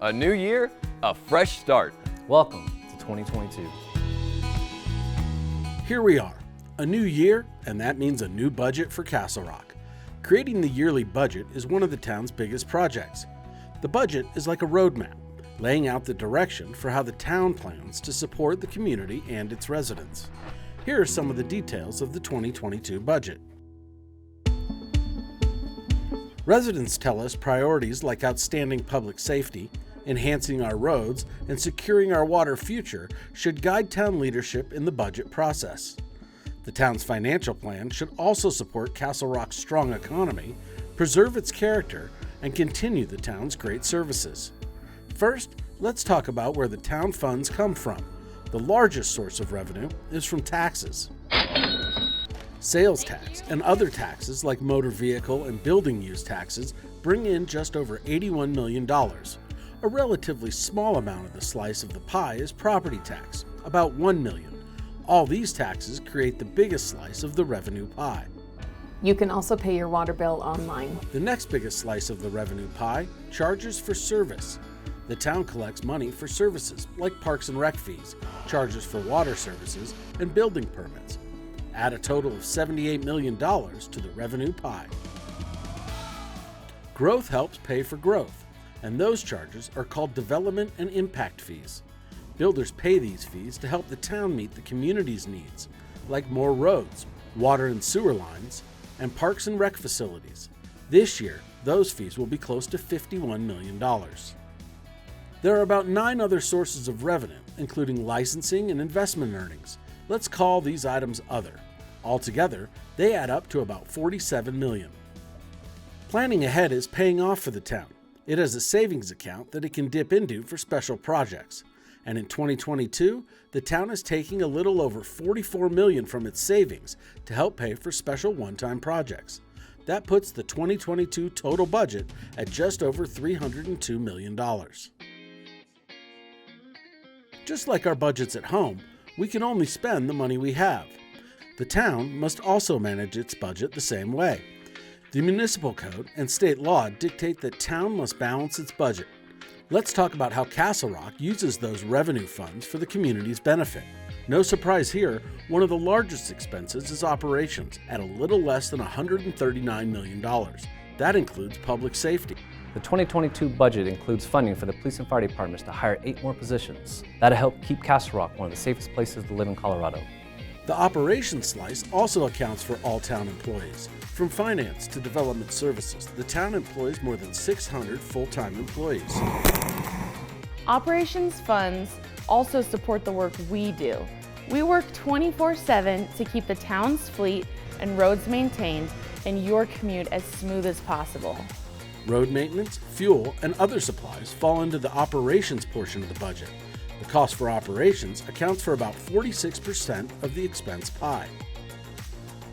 A new year, a fresh start. Welcome to 2022. Here we are, a new year, and that means a new budget for Castle Rock. Creating the yearly budget is one of the town's biggest projects. The budget is like a roadmap, laying out the direction for how the town plans to support the community and its residents. Here are some of the details of the 2022 budget. Residents tell us priorities like outstanding public safety, enhancing our roads, and securing our water future should guide town leadership in the budget process. The town's financial plan should also support Castle Rock's strong economy, preserve its character, and continue the town's great services. First, let's talk about where the town funds come from. The largest source of revenue is from taxes. Sales tax and other taxes like motor vehicle and building use taxes bring in just over $81 million. A relatively small amount of the slice of the pie is property tax, about $1 million. All these taxes create the biggest slice of the revenue pie. You can also pay your water bill online. The next biggest slice of the revenue pie, charges for service. The town collects money for services like parks and rec fees, charges for water services, and building permits. Add a total of $78 million to the revenue pie. Growth helps pay for growth, and those charges are called development and impact fees. Builders pay these fees to help the town meet the community's needs, like more roads, water and sewer lines, and parks and rec facilities. This year, those fees will be close to $51 million. There are about 9 other sources of revenue, including licensing and investment earnings. Let's call these items other. Altogether, they add up to about $47 million. Planning ahead is paying off for the town. It has a savings account that it can dip into for special projects. And in 2022, the town is taking a little over $44 million from its savings to help pay for special one-time projects. That puts the 2022 total budget at just over $302 million. Just like our budgets at home, we can only spend the money we have. The town must also manage its budget the same way. The municipal code and state law dictate that town must balance its budget. Let's talk about how Castle Rock uses those revenue funds for the community's benefit. No surprise here, one of the largest expenses is operations at a little less than $139 million. That includes public safety. The 2022 budget includes funding for the police and fire departments to hire 8 more positions. That'll help keep Castle Rock one of the safest places to live in Colorado. The operations slice also accounts for all town employees. From finance to development services, the town employs more than 600 full-time employees. Operations funds also support the work we do. We work 24/7 to keep the town's fleet and roads maintained and your commute as smooth as possible. Road maintenance, fuel, and other supplies fall into the operations portion of the budget. The cost for operations accounts for about 46% of the expense pie.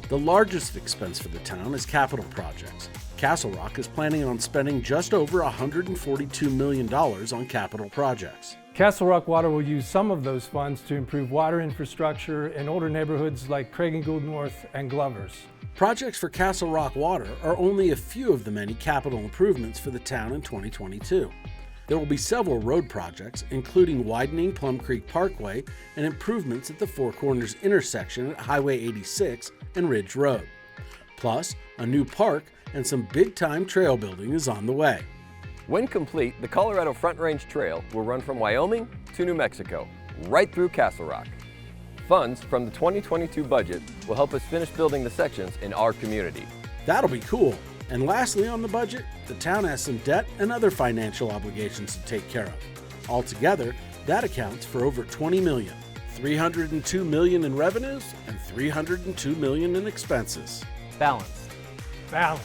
The largest expense for the town is capital projects. Castle Rock is planning on spending just over $142 million on capital projects. Castle Rock Water will use some of those funds to improve water infrastructure in older neighborhoods like Craig and Gould North and Glovers. Projects for Castle Rock Water are only a few of the many capital improvements for the town in 2022. There will be several road projects, including widening Plum Creek Parkway and improvements at the Four Corners intersection at Highway 86 and Ridge Road. Plus, a new park and some big-time trail building is on the way. When complete, the Colorado Front Range Trail will run from Wyoming to New Mexico, right through Castle Rock. Funds from the 2022 budget will help us finish building the sections in our community. That'll be cool. And lastly on the budget, the town has some debt and other financial obligations to take care of. Altogether, that accounts for over $20 million, $302 million in revenues and $302 million in expenses. Balance. Balance.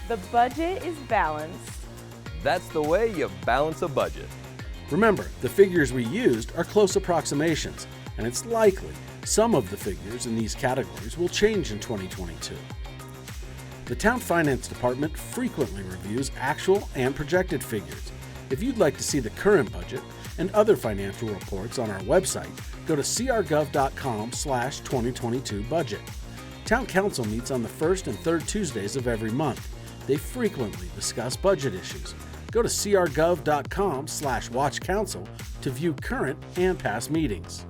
The budget is balanced. That's the way you balance a budget. Remember, the figures we used are close approximations, and it's likely some of the figures in these categories will change in 2022. The Town Finance Department frequently reviews actual and projected figures. If you'd like to see the current budget and other financial reports on our website, go to crgov.com/2022budget. Town Council meets on the first and third Tuesdays of every month. They frequently discuss budget issues. Go to crgov.com/watchcouncil to view current and past meetings.